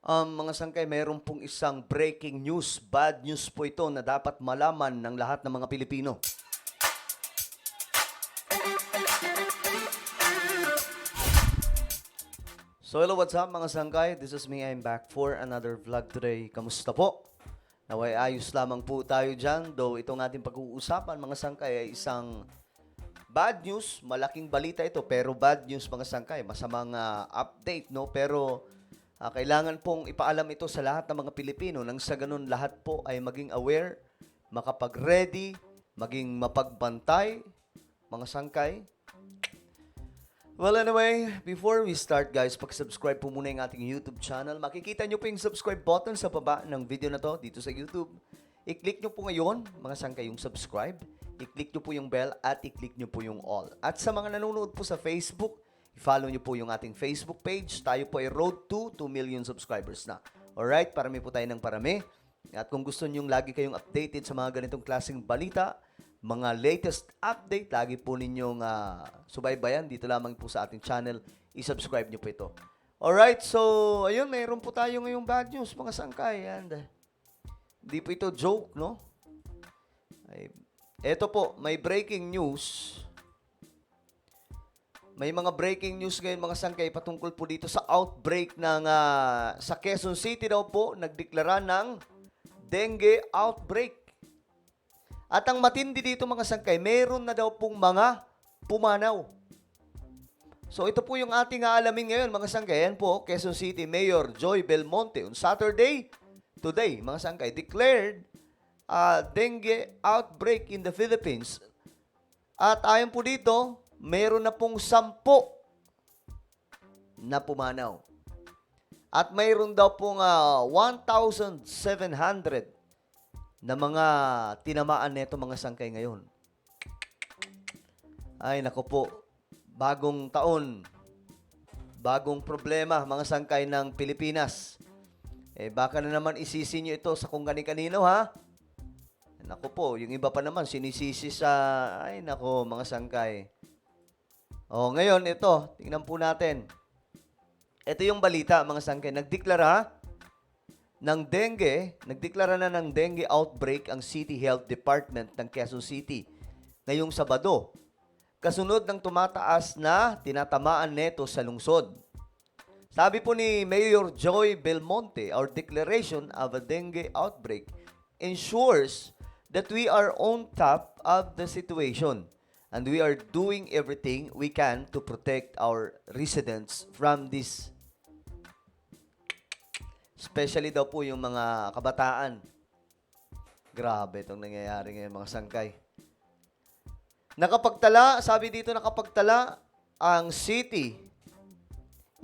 Mga sangkay, mayroon pong isang breaking news. Bad news po ito na dapat malaman ng lahat ng mga Pilipino. So hello, what's up mga sangkay? This is me, I'm back for another vlog today. Kamusta po? Naway ayos lamang po tayo dyan. Though itong ating pag-uusapan mga sangkay ay isang bad news. Malaking balita ito pero bad news mga sangkay. Masamang update, no? Pero kailangan pong ipaalam ito sa lahat ng mga Pilipino nang sa ganun lahat po ay maging aware, makapag-ready, maging mapagbantay, mga sangkay. Well, anyway, before we start guys, pag-subscribe po muna yung ating YouTube channel. Makikita nyo po yung subscribe button sa baba ng video na to dito sa YouTube. I-click nyo po ngayon, mga sangkay, yung subscribe. I-click nyo po yung bell at i-click nyo po yung all. At sa mga nanonood po sa Facebook, i-follow nyo po yung ating Facebook page. Tayo po ay road to 2 million subscribers na. Alright, parami po tayo ng parami. At kung gusto nyo lagi kayong updated sa mga ganitong klaseng balita, mga latest update, lagi po ninyong subaybayan dito lamang po sa ating channel. I-subscribe nyo po ito. Alright, so ayun, mayroon po tayo ngayong bad news, mga sangkay. And di po ito joke, no? Ito po, may breaking news. May mga breaking news ngayon mga sangkay patungkol po dito sa outbreak ng sa Quezon City daw po nagdeklara ng dengue outbreak. At ang matindi dito mga sangkay, meron na daw pong mga pumanaw. So ito po yung ating aalamin ngayon mga sangkay. Yan po, Quezon City Mayor Joy Belmonte on Saturday, today mga sangkay, declared dengue outbreak in the Philippines. At ayon po dito, meron na pong 10 na pumanaw. At mayroon daw pong 1,700 na mga tinamaan neto mga sangkay ngayon. Ay, nako po. Bagong taon, bagong problema mga sangkay ng Pilipinas. Baka na naman isisi nyo ito sa kung kani-kanino, ha? Nako po, yung iba pa naman sinisisi sa, ay nako mga sangkay. Ngayon, ito, tingnan po natin. Ito yung balita, mga sangkay. Nagdeklara na ng dengue outbreak ang City Health Department ng Quezon City ngayong Sabado. Kasunod ng tumataas na tinatamaan neto sa lungsod. Sabi po ni Mayor Joy Belmonte, our declaration of a dengue outbreak ensures that we are on top of the situation and we are doing everything we can to protect our residents from this. Especially daw po yung mga kabataan. Grabe itong nangyayari ngayon mga sangkay. Sabi dito nakapagtala ang City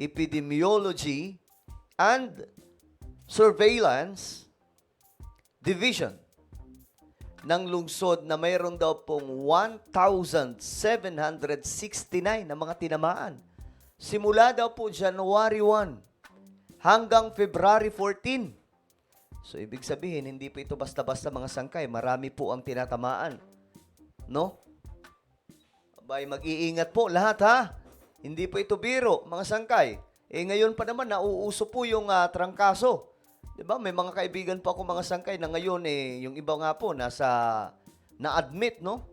Epidemiology and Surveillance Division ng lungsod na mayroon daw pong 1,769 na mga tinamaan. Simula daw po January 1 hanggang February 14. So, ibig sabihin, hindi po ito basta-basta mga sangkay. Marami po ang tinatamaan. No? Abay, mag-iingat po lahat, ha? Hindi po ito biro, mga sangkay. Ngayon pa naman, nauuso po yung trangkaso. Diba? May mga kaibigan po ako mga sangkay na ngayon, yung iba nga po, na-admit, no?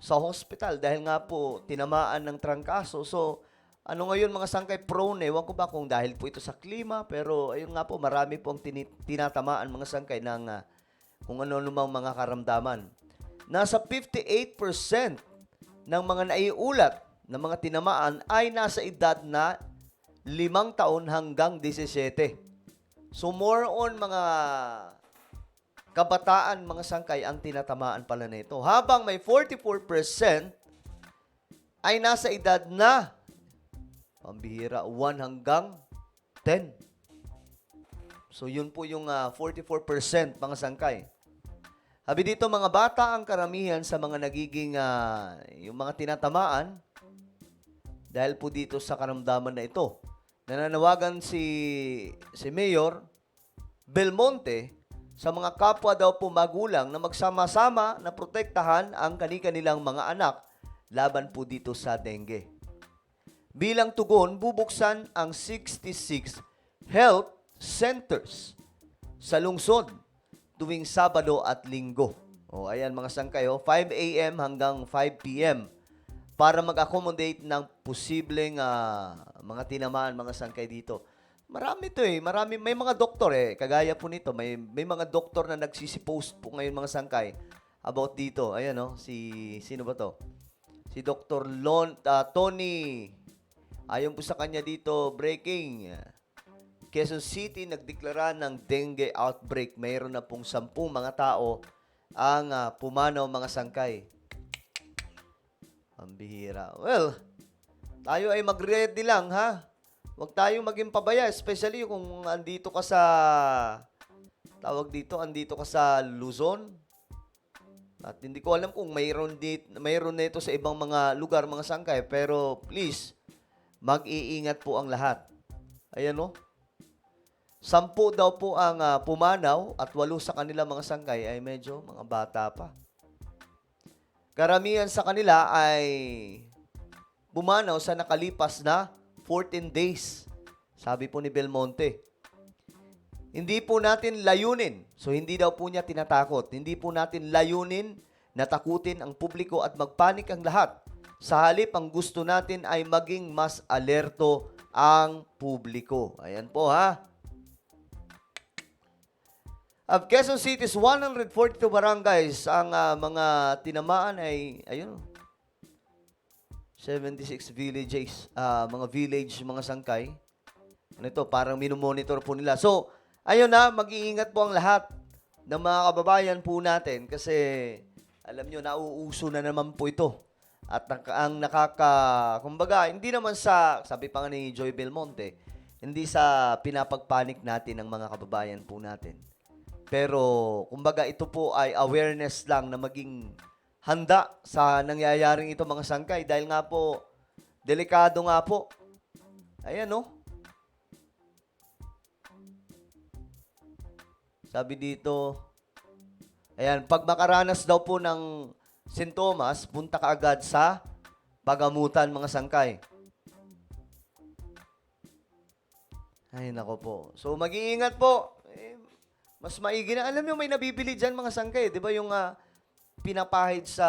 Sa hospital dahil nga po tinamaan ng trangkaso. So, ngayon mga sangkay prone, ewan ko ba kung dahil po ito sa klima, pero ayun nga po, marami pong tinatamaan mga sangkay ng kung ano-anumang mga karamdaman. Nasa 58% ng mga naiulat na mga tinamaan ay nasa edad na 5 taon hanggang 17. So more on mga kabataan mga sangkay ang tinatamaan pala nito. Habang may 44% ay nasa edad na pambihira, 1 hanggang 10. So, yun po yung 44% mga sangkay. Habi dito, mga bata ang karamihan sa mga nagiging, yung mga tinatamaan dahil po dito sa karamdaman na ito. Nananawagan si Mayor Belmonte sa mga kapwa daw po magulang na magsama-sama na protektahan ang kani-kanilang mga anak laban po dito sa dengue. Bilang tugon, bubuksan ang 66 Health centers sa lungsod tuwing Sabado at Linggo. O, ayan mga sangkay, 5 a.m. hanggang 5 p.m. para mag-accommodate ng posibleng mga tinamaan mga sangkay dito. Marami to may mga doktor kagaya po nito, may mga doktor na nagsisipost po ngayon mga sangkay about dito. Ayan sino ba to? Si Dr. Tony. Ayon po sa kanya dito, breaking. Quezon City nagdeklara ng dengue outbreak. Mayroon na pong 10 mga tao ang pumanaw mga sangkay. Ang bihira. Well, tayo ay mag-ready lang ha. Huwag tayong maging pabaya, especially kung andito ka sa andito ka sa Luzon. At hindi ko alam kung mayroon nito sa ibang mga lugar, mga sangkay, pero please mag-iingat po ang lahat. Ayan 10 daw po ang pumanaw at 8 sa kanila mga sangkay ay medyo mga bata pa. Karamihan sa kanila ay bumanaw sa nakalipas na 14 days. Sabi po ni Belmonte. Hindi po natin layunin. So, hindi daw po niya tinatakot. Hindi po natin layunin na takutin ang publiko at magpanik ang lahat. Sa halip, ang gusto natin ay maging mas alerto ang publiko. Ayan po ha. Of Quezon City's 142 barangays, ang mga tinamaan ay, 76 villages, mga village, mga sangkay. Ito, parang minomonitor po nila. So, ayun mag-iingat po ang lahat ng mga kababayan po natin kasi, alam nyo, nauuso na naman po ito. At ang kumbaga, hindi naman sabi pa nga ni Joy Belmonte, hindi sa pinapagpanik natin ng mga kababayan po natin. Pero, kumbaga, ito po ay awareness lang na maging handa sa nangyayaring ito mga sangkay. Dahil nga po, delikado nga po. Ayan, Sabi dito, ayan, pag makaranas daw po ng sintomas, punta ka agad sa pagamutan mga sangkay. Ay, nako po. So, mag-iingat po. Mas maigi na. Alam nyo, may nabibili dyan mga sangkay. Di ba yung pinapahid sa,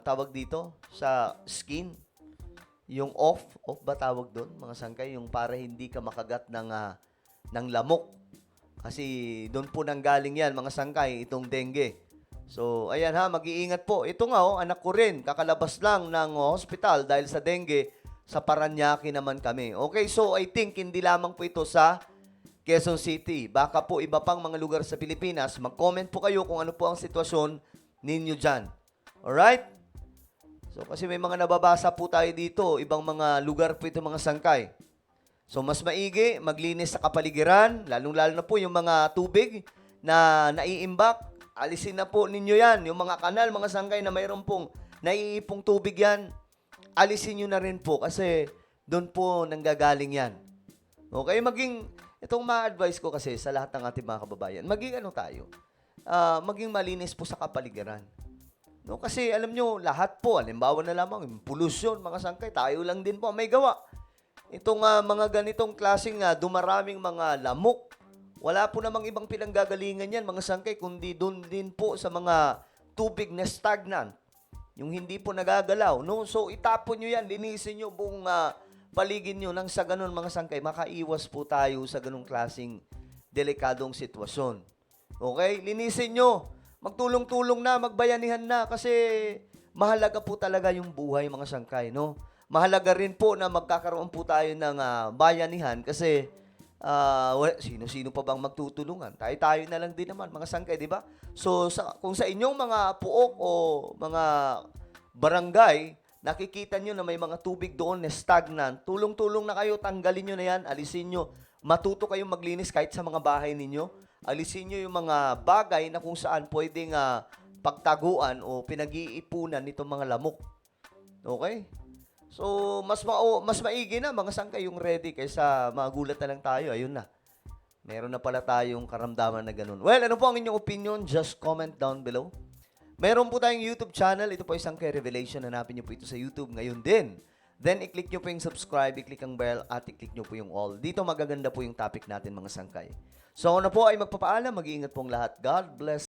tawag dito, sa skin? Yung off ba tawag doon, mga sangkay? Yung para hindi ka makagat ng lamok. Kasi doon po nanggaling yan, mga sangkay, itong dengue. So, ayan mag-iingat po. Ito nga, anak ko rin, kakalabas lang ng hospital dahil sa dengue, sa Paranaque naman kami. Okay, so I think hindi lamang po ito sa Quezon City. Baka po iba pang mga lugar sa Pilipinas. Mag-comment po kayo kung ano po ang sitwasyon ninyo dyan. Alright? So, kasi may mga nababasa po tayo dito. Ibang mga lugar po ito mga sangkay. So, mas maigi, maglinis sa kapaligiran. Lalong-lalo na po yung mga tubig na naiimbak. Alisin na po ninyo yan. Yung mga kanal, mga sangkay na mayroon pong naiipong tubig yan. Alisin nyo na rin po kasi doon po nanggagaling yan. Okay? Itong ma-advise ko kasi sa lahat ng ating mga kababayan, maging maging malinis po sa kapaligiran. No? Kasi alam nyo, lahat po, halimbawa na lamang, yung pollution, mga sangkay, tayo lang din po may gawa. Itong mga ganitong klaseng dumaraming mga lamok, wala po namang ibang pinanggagalingan yan, mga sangkay, kundi doon din po sa mga tubig na stagnant, yung hindi po nagagalaw. No? So, itapon nyo yan, linisin nyo buong paligid nyo nang sa ganun mga sangkay, makaiwas po tayo sa ganung klaseng delikadong sitwasyon. Okay? Linisin nyo. Magtulong-tulong na, magbayanihan na kasi mahalaga po talaga yung buhay mga sangkay, no? Mahalaga rin po na magkakaroon po tayo ng bayanihan kasi sino-sino pa bang magtutulungan? Tayo na lang din naman mga sangkay, di ba? So, kung sa inyong mga puok o mga barangay, nakikita nyo na may mga tubig doon na stagnant, tulong-tulong na kayo, tanggalin nyo na yan, alisin nyo. Matuto kayong maglinis kahit sa mga bahay ninyo. Alisin nyo yung mga bagay na kung saan pwedeng pagtaguan o pinag-iipunan nitong mga lamok. Okay? So, mas maigi na mga sangkay yung ready kaysa magulat na lang tayo. Ayun na. Meron na pala tayong karamdaman na ganun. Well, ano po ang inyong opinion? Just comment down below. Meron po tayong YouTube channel. Ito po isang Sangkay Revelation. Hanapin niyo po ito sa YouTube. Ngayon din Then, i-click nyo po yung subscribe, i-click ang bell, at i-click nyo po yung all. Dito magaganda po yung topic natin mga sangkay. So, ako na po ay magpapaalam. Mag-iingat pong lahat. God bless.